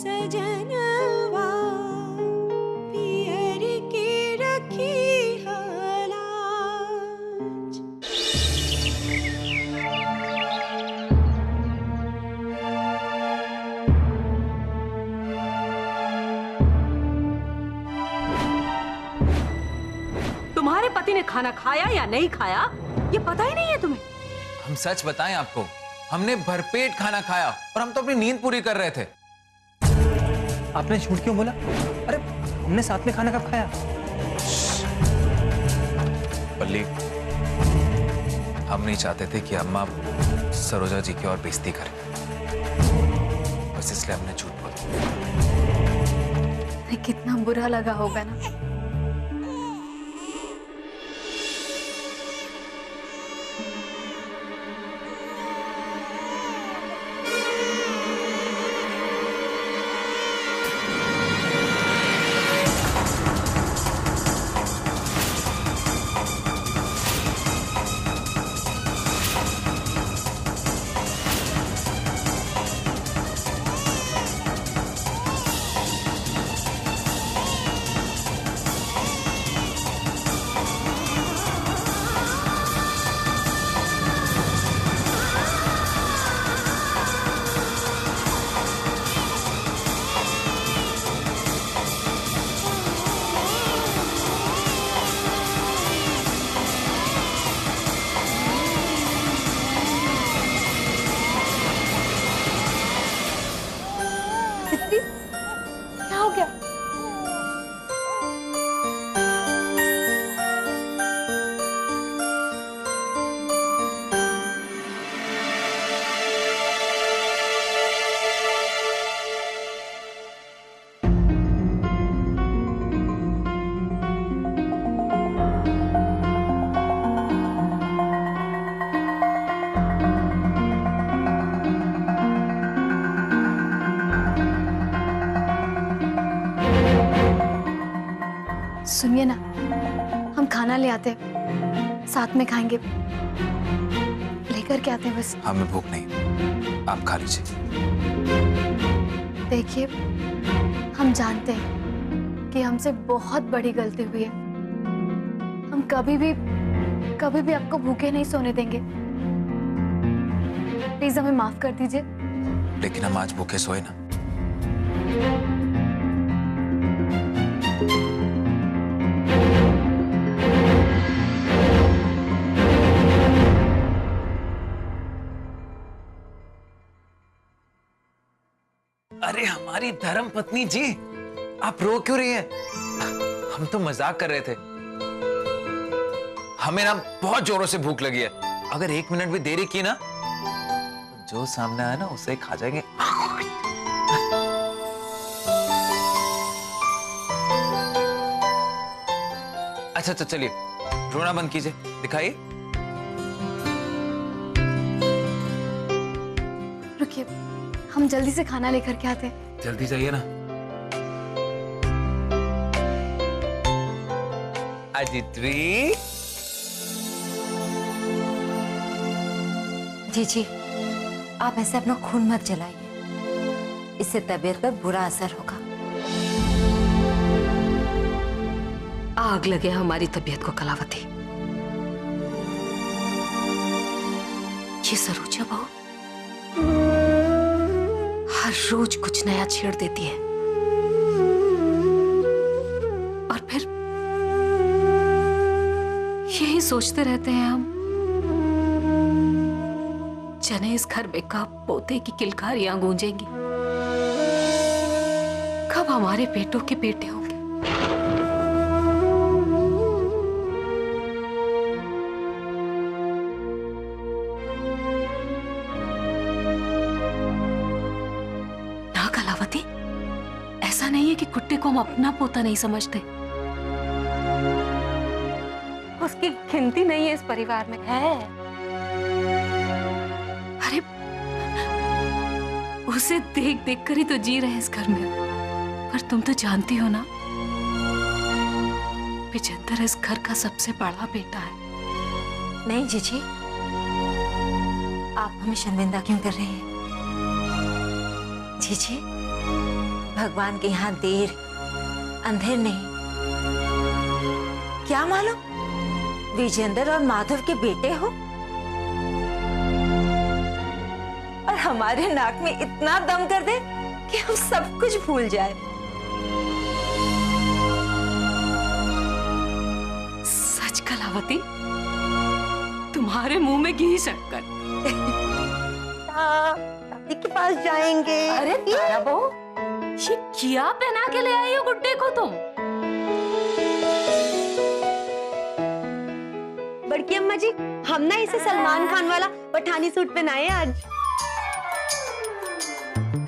सजनवा पियर के रखी हालाज। तुम्हारे पति ने खाना खाया या नहीं खाया ये पता ही नहीं है तुम्हें? हम सच बताएं आपको, हमने भरपेट खाना खाया और हम तो अपनी नींद पूरी कर रहे थे। आपने झूठ क्यों बोला? अरे हमने साथ में खाना कब खाया? पल्ली, हम नहीं चाहते थे कि अम्मा सरोजा जी की और बेइज्जती करें, बस इसलिए हमने झूठ बोला। कितना बुरा लगा होगा ना। क्या हो गया? सुनिए ना, हम खाना ले आते, साथ में खाएंगे। लेकर के आते हैं बस। हमें भूख नहीं, आप खा लीजिए। देखिए, हम जानते हैं कि हमसे बहुत बड़ी गलती हुई है। हम कभी भी आपको भूखे नहीं सोने देंगे। प्लीज हमें माफ कर दीजिए। लेकिन हम आज भूखे सोए ना। अरे हमारी धर्म पत्नी जी, आप रो क्यों रही हैं? हम तो मजाक कर रहे थे। हमें ना बहुत जोरों से भूख लगी है। अगर 1 मिनट भी देरी की ना, तो जो सामने आया ना उसे खा जाएंगे। अच्छा तो चलिए, रोना बंद कीजिए, दिखाइए। रुकिए, हम जल्दी से खाना लेकर के आते हैं। जल्दी जाइए ना। अदिति जी, आप ऐसे अपना खून मत जलाइए, इससे तबीयत पर बुरा असर होगा। आग लगे हमारी तबीयत को कलावती। ये सरोजा बहू हर रोज कुछ नया छेड़ देती है और फिर यही सोचते रहते हैं हम, जाने इस घर में कब पोते की किलकारियां गूंजेंगी, कब हमारे पेटों के पेटे होंगे। ऐसा नहीं है कि कुट्टे को हम अपना पोता नहीं समझते, उसकी गिनती नहीं है इस परिवार में। है अरे उसे देख देख कर ही तो जी रहे हैं इस घर में। पर तुम तो जानती हो ना, विजेंद्र इस घर का सबसे बड़ा बेटा है। नहीं जीजी, आप हमें शर्मिंदा क्यों कर रही हैं? जीजी, भगवान के यहाँ देर अंधेर नहीं। क्या मालूम विजेंद्र और माधव के बेटे हो और हमारे नाक में इतना दम कर दे कि हम सब कुछ भूल जाए। सच कलावती, तुम्हारे मुंह में घी शक्कर। दादी के पास जाएंगे। अरे तारा बहू, ये क्या पहना के ले आई हो गुड्डे को तुम? बड़की अम्मा जी, हम ना इसे सलमान खान वाला पठानी सूट पहनाए आज।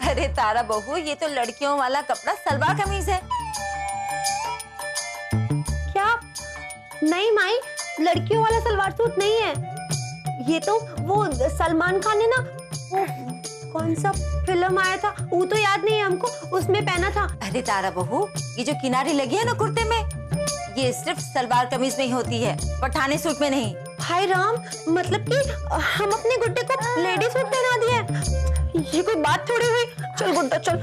अरे तारा बहू, ये तो लड़कियों वाला कपड़ा सलवार कमीज है। क्या? नहीं माई, लड़कियों वाला सलवार सूट नहीं है। ये तो वो सलमान खान ने ना, वो कौन सा फिल्म आया था, वो तो याद नहीं है हमको, उसमें पहना था। अरे तारा बहू, ये जो किनारी लगी है ना कुर्ते में, ये सिर्फ सलवार कमीज में ही होती है, पठानी सूट में नहीं। हाय राम, मतलब कि हम अपने गुड्डे को लेडी सूट पहना दिए। ये कोई बात थोड़ी हुई। चल गुड्डा चल।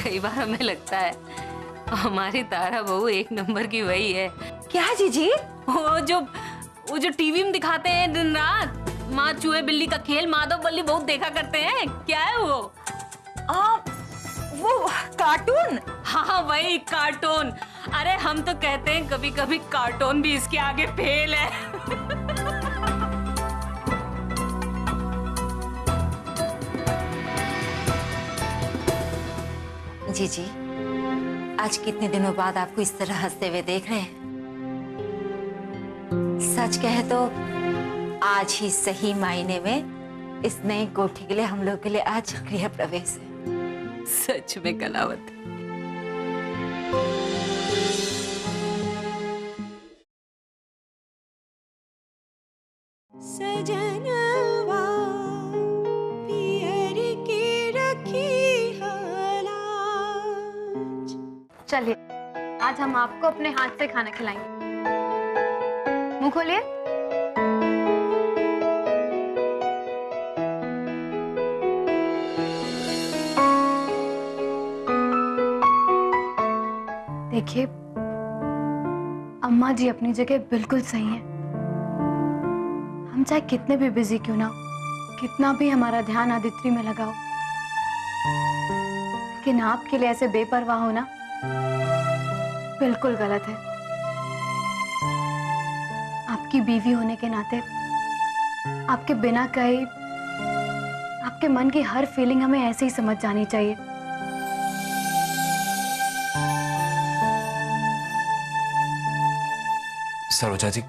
कई बार हमें लगता है हमारी तारा बहू एक नंबर की वही है। क्या जीजी? वो जो टीवी में दिखाते हैं दिन रात, माँ चूहे बिल्ली का खेल, माधव बल्ली बहुत देखा करते हैं। क्या है वो? वो कार्टून। हाँ वही कार्टून। अरे हम तो कहते हैं कभी कभी कार्टून भी इसके आगे फेल है। जीजी, आज कितने दिनों बाद आपको इस तरह हंसते हुए देख रहे हैं। सच कहे तो आज ही सही मायने में इस नई कोठी के लिए हम लोग के लिए आज गृह प्रवेश है। सच में कलावती। सजनवा पियर के रखी हालाज। चलिए, आज हम आपको अपने हाथ से खाना खिलाएंगे। मुंह खोलिए। देखिए, अम्मा जी अपनी जगह बिल्कुल सही हैं। हम चाहे कितने भी बिजी क्यों ना, कितना भी हमारा ध्यान आदित्रि में लगाओ, लेकिन आपके लिए ऐसे बेपरवाह होना बिल्कुल गलत है। आपकी बीवी होने के नाते आपके बिना कहे आपके मन की हर फीलिंग हमें ऐसे ही समझ जानी चाहिए। सरोजा जी,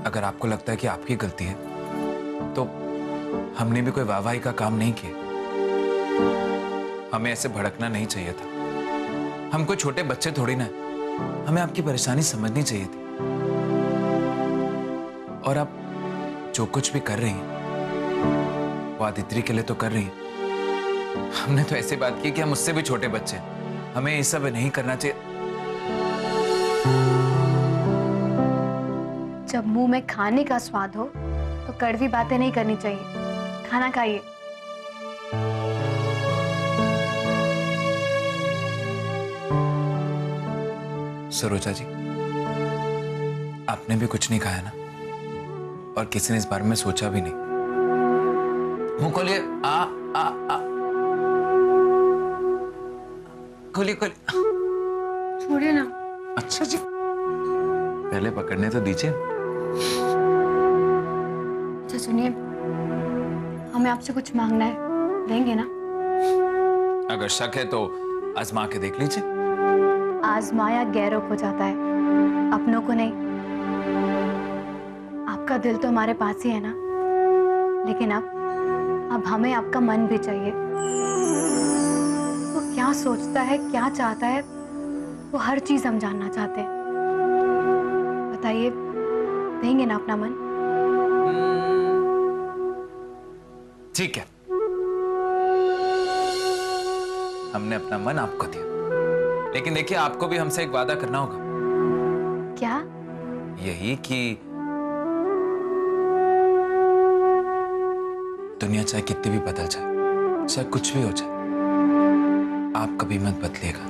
अगर आपको लगता है कि आपकी गलती है तो हमने भी कोई वाहवाही का काम नहीं किया। हमें ऐसे भड़कना नहीं चाहिए था। हम कोई छोटे बच्चे थोड़ी ना, हमें आपकी परेशानी समझनी चाहिए थी। और आप जो कुछ भी कर रही हैं वो आदित्रि के लिए तो कर रही हैं। हमने तो ऐसी बात की कि हम उससे भी छोटे बच्चे हैं, हमें ये सब नहीं करना चाहिए। जब मुंह में खाने का स्वाद हो तो कड़वी बातें नहीं करनी चाहिए। खाना खाइए। सरोजा जी, आपने भी कुछ नहीं खाया ना, और किसी ने इस बारे में सोचा भी नहीं। मुंह खोलिए। आ आ आ खोलिए खोलिए। छोड़िए ना। अच्छा जी, पहले पकड़ने तो दीजिए। अच्छा सुनिए, हमें आपसे कुछ मांगना है, देंगे ना? अगर शक है तो आजमा के देख लीजिए। आजमाया गैरों को जाता है, अपनों को नहीं। आपका दिल तो हमारे पास ही है ना, लेकिन अब हमें आपका मन भी चाहिए। वो क्या सोचता है, क्या चाहता है, वो हर चीज हम जानना चाहते हैं। बताइए, देंगे ना अपना मन? ठीक है, हमने अपना मन आपको दिया, लेकिन देखिए आपको भी हमसे एक वादा करना होगा। क्या? यही कि दुनिया चाहे कितनी भी बदल जाए, चाहे कुछ भी हो जाए, आप कभी मत बदलिएगा।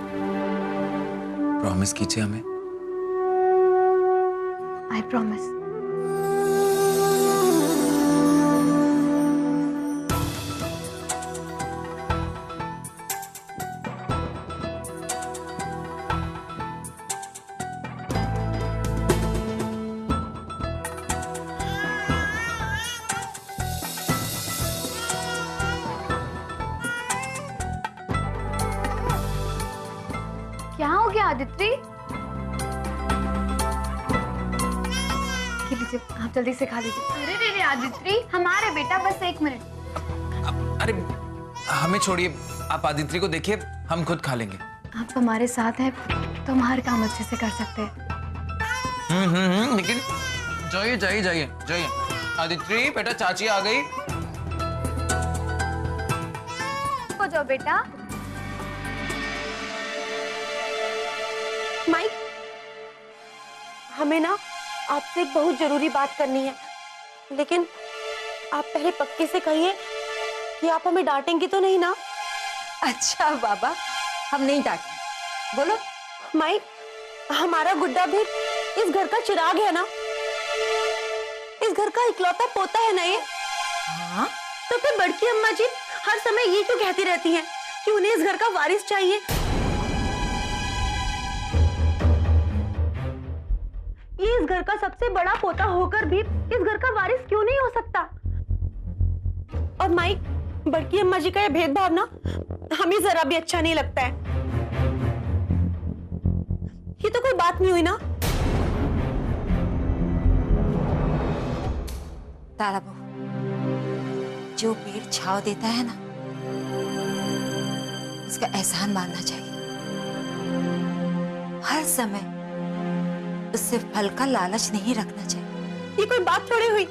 प्रॉमिस कीजिए हमें। I promise. क्या हो गया आदित्य? लीजिए, आप जल्दी से खा लीजिए। अरे रे रे आदित्य, हमारे बेटा, बस 1 मिनट। अरे हमें छोड़िए, आप आदित्य को देखिए, हम खुद खा लेंगे। आप हमारे साथ हैं तो हम हर काम अच्छे से कर सकते हैं। लेकिन जाइए जाइए जाइए जाइए। आदित्य बेटा, चाची आ गई। हो जाओ बेटा। माइक, हमें ना आपसे एक बहुत जरूरी बात करनी है, लेकिन आप पहले पक्के से कहिए कि आप हमें डांटेंगे तो नहीं ना? अच्छा बाबा, हम नहीं डांटेंगे, बोलो। माइक, हमारा गुड्डा भी इस घर का चिराग है ना, इस घर का इकलौता पोता है ना ये। हाँ, तो फिर बड़की अम्मा जी हर समय ये क्यों कहती रहती हैं कि उन्हें इस घर का वारिस चाहिए? ये इस घर का सबसे बड़ा पोता होकर भी इस घर का वारिस क्यों नहीं हो सकता? और माइक, बड़की अम्मा जी का ये भेदभाव ना हमें जरा भी अच्छा नहीं लगता है। ये तो कोई बात नहीं हुई ना। तारा बहू, जो पेड़ छाव देता है ना, उसका एहसान मानना चाहिए। हर समय उससे फल का लालच नहीं रखना चाहिए। ये कोई बात थोड़ी हुई।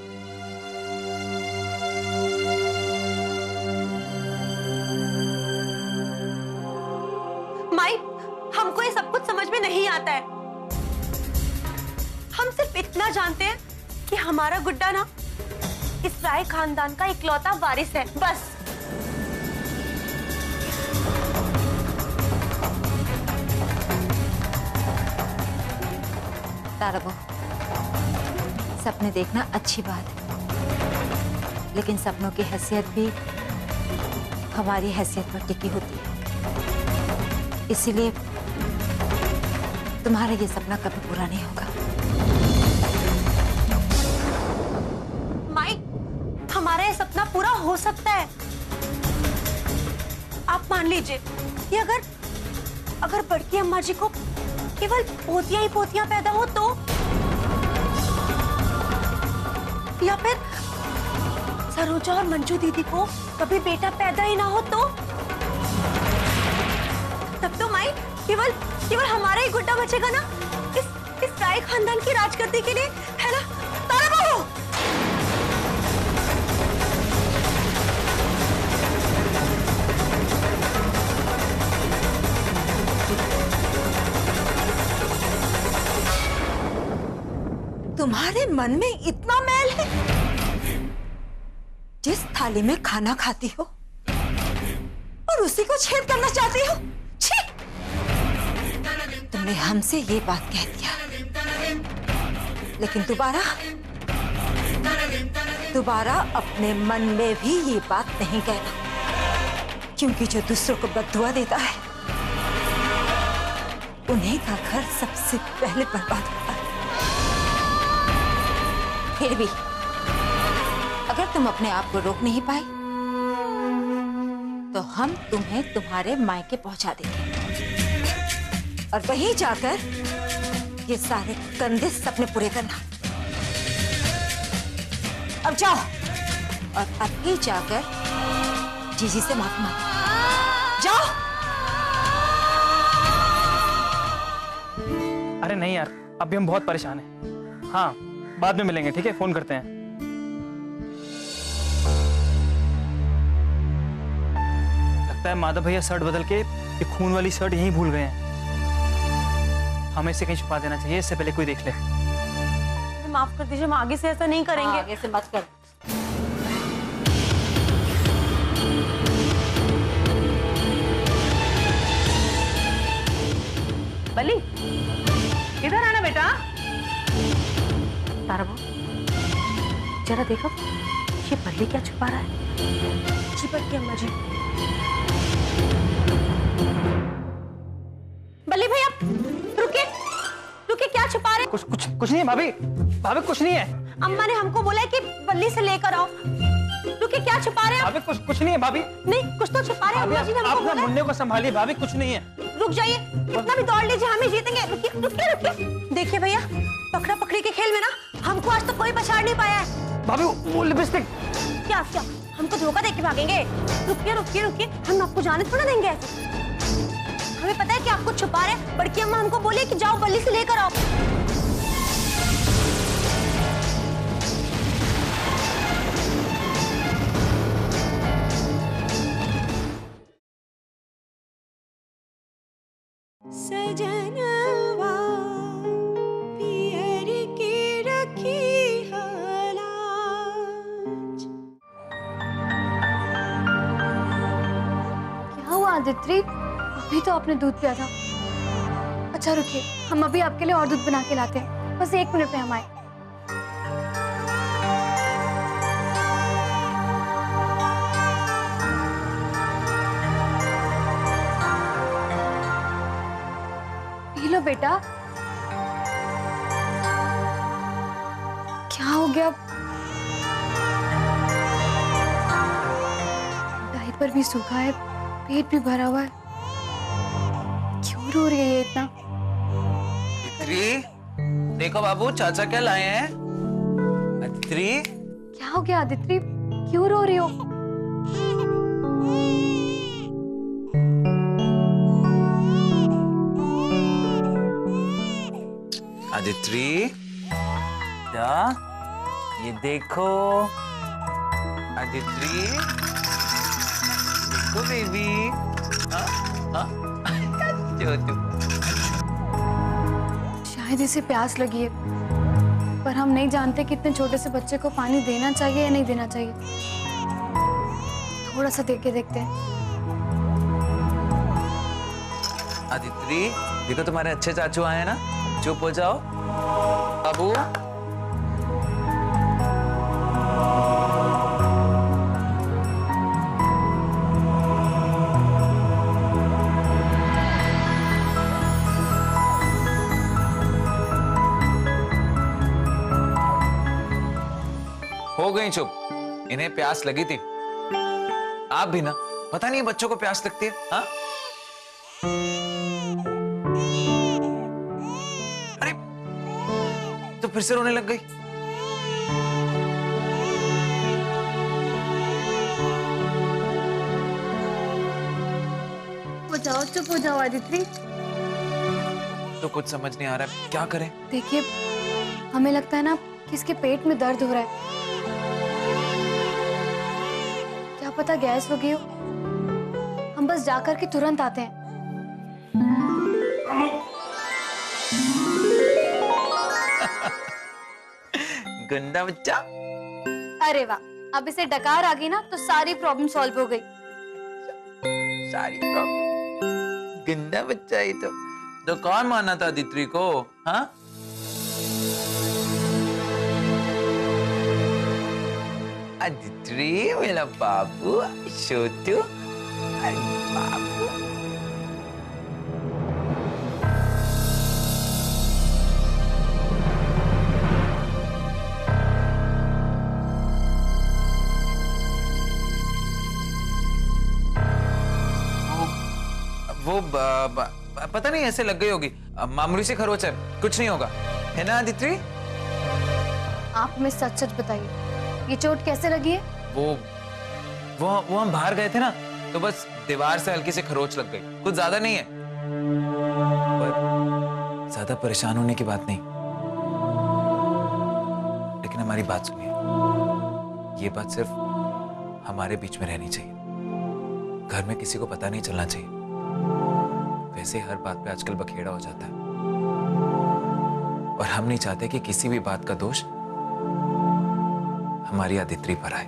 माइक, हमको ये सब कुछ समझ में नहीं आता है। हम सिर्फ इतना जानते हैं कि हमारा गुड्डा ना इस राय खानदान का इकलौता वारिस है, बस। तारा बहू, सपने देखना अच्छी बात है, लेकिन सपनों की हैसियत भी हमारी हैसियत पर टिकी होती है। इसीलिए तुम्हारा ये सपना कभी पूरा नहीं होगा। माइक, हमारा ये सपना पूरा हो सकता है। आप मान लीजिए कि अगर बड़की अम्मा जी को केवल पोतियां ही पोतियां पैदा हो तो, या फिर सरोजा और मंजू दीदी को कभी बेटा पैदा ही ना हो तो, तब तो माई केवल हमारा ही गुड्डा बचेगा ना इस राय खानदान की राजगद्दी के लिए, है ना तारा बहू? तुम्हारे मन में इतना मैल है? जिस थाली में खाना खाती हो और उसी को छेद करना चाहती हो। छी! तुमने हमसे ये बात कह दिया, लेकिन दोबारा अपने मन में भी ये बात नहीं कहना, क्योंकि जो दूसरों को बद्दुआ देता है उन्हीं का घर सबसे पहले बर्बाद होता है। फिर भी अगर तुम अपने आप को रोक नहीं पाए तो हम तुम्हें तुम्हारे मायके पहुंचा देंगे और वहीं जाकर ये सारे गंदे सपने पूरे करना। अब जाओ और अब ही जाकर जीजी से माफी मांगो। जाओ। अरे नहीं यार, अभी हम बहुत परेशान हैं। हाँ, बाद में मिलेंगे, ठीक है? फोन करते हैं। लगता है माधव भैया शर्ट बदल के ये खून वाली शर्ट यहीं भूल गए हैं। हमें इसे कहीं छुपा देना चाहिए, इससे पहले कोई देख ले। माफ कर दीजिए, हम आगे से ऐसा नहीं करेंगे। आगे से मत कर। जरा देखो ये बल्ली क्या छुपा रहा है। चिपक के अम्मा जी। बल्ली भैया रुके रुके, क्या छुपा रहे? कुछ नहीं है भाभी, भाभी कुछ नहीं है। अम्मा ने हमको बोला है कि बल्ली से लेकर आओ। रुके, क्या छुपा रहे हैं आप? भाभी कुछ नहीं है भाभी। नहीं, कुछ तो छुपा रहे हैं। अम्मा जी ने हमको आप बोला है। मुन्ने को संभालिए भाभी, कुछ नहीं है। रुक जाइए, कितना भी दौड़ लीजिए, हमें जीतेंगे। रुकिए रुकिए रुकिए। देखिए भैया, पकड़ा पकड़ी के खेल में ना हमको आज तक कोई पछाड़ नहीं पाया है। भाभी वो लिपस्टिक। क्या क्या हमको धोखा देके भागेंगे? रुकिए रुकिए रुकिए, हम आपको जाने थोड़ा देंगे ऐसे। हमें पता है कि आप कुछ छुपा रहे हैं। बड़की अम्मा हमको बोले कि जाओ बल्ली से लेकर आओ। सजनवा पियर की रखी हालाज। क्या हुआ आदित्य? अभी तो आपने दूध पिया था। अच्छा रुकिए, हम अभी आपके लिए और दूध बना के लाते हैं। बस 1 मिनट में हम आए। पी लो बेटा। क्या हो गया? डायपर भी सूखा है, पेट भी भरा हुआ है। क्यों रो रही है ये इतना? अदिति, देखो बाबू चाचा क्या लाए हैं। अदिति, क्या हो गया आदित्य? क्यों रो रही हो? अदिति, ये देखो अदिति, देखो बेबी। शायद इसे प्यास लगी है, पर हम नहीं जानते कि इतने छोटे से बच्चे को पानी देना चाहिए या नहीं देना चाहिए। थोड़ा सा देख के देखते हैं। अदिति, देखो तुम्हारे अच्छे चाचू आए हैं ना, चुप हो जाओ। बाबू हो गई चुप, इन्हें प्यास लगी थी। आप भी ना, पता नहीं बच्चों को प्यास लगती है। हाँ, अरे तो फिर से रोने लग गई। हो जाओ, चुप हो जाओ आदित्य। तो कुछ समझ नहीं आ रहा है, क्या करें? देखिए, हमें लगता है ना कि इसके पेट में दर्द हो रहा है। क्या पता गैस हो गई हो। हम बस जाकर के तुरंत आते हैं। गंदा बच्चा। अरे वाह, अब इसे डकार आ गई ना तो सारी प्रॉब्लम सॉल्व हो गई। सारी प्रॉब्लम। गंदा बच्चा ही तो कौन माना था अदिति को? हाँ, अदिति मेरा बाबू छोटू। अरे बाबू, वो पता नहीं ऐसे लग गई होगी। मामूली सी खरोच है, कुछ नहीं होगा, है ना अदिति? आप हमें सच सच बताइए, ये चोट कैसे लगी है? वो हम बाहर गए थे ना, तो बस दीवार से हल्की सी खरोच लग गई, कुछ ज्यादा नहीं है। पर ज्यादा परेशान होने की बात नहीं। लेकिन हमारी बात सुनिए, ये बात सिर्फ हमारे बीच में रहनी चाहिए। घर में किसी को पता नहीं चलना चाहिए। वैसे हर बात पे आजकल बखेड़ा हो जाता है, और हम नहीं चाहते कि किसी भी बात का दोष हमारी अदिति पर आए।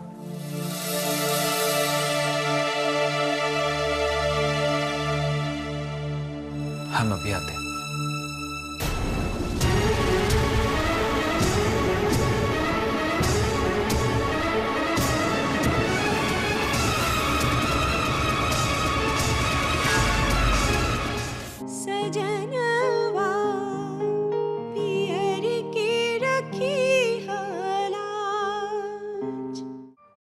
हम अभी आते हैं।